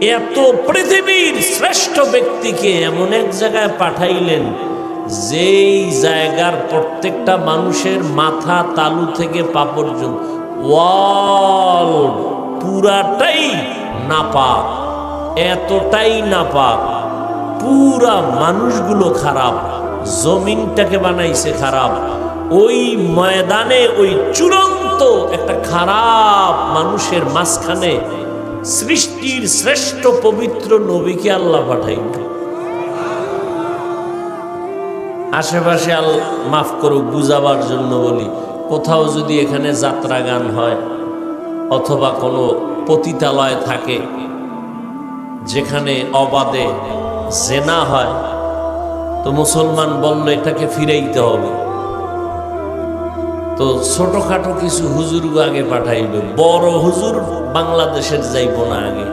এত পৃথিবীর শ্রেষ্ঠ ব্যক্তিকে এমন এক জায়গায় পাঠাইলেন যেই জায়গার প্রত্যেকটা মানুষের মাথা তালু থেকে পা পর্যন্ত ওয়াল পুরাটাই নাপাক, এতটাই নাপাক, পুরা মানুষগুলো খারাপ, জমিনটাকে বানাইছে খারাপ। ওই ময়দানে ওই চূড়ান্ত একটা খারাপ মানুষের মাঝখানে সৃষ্টির শ্রেষ্ঠ পবিত্র নবীকে আল্লাহ পাঠাইল। আশেপাশে মাফ করুক বুঝাবার জন্য বলি, কোথাও যদি এখানে যাত্রা গান হয় অথবা কোনো পতিতালয় থাকে যেখানে অবাধে জেনা হয়, তো মুসলমান বলল এটাকে ফিরাইতে হবে, তো ছোটখাটো কিছু হুজুর আগে পাঠাইবে, বড় হুজুর বাংলাদেশের যাইব না আগে।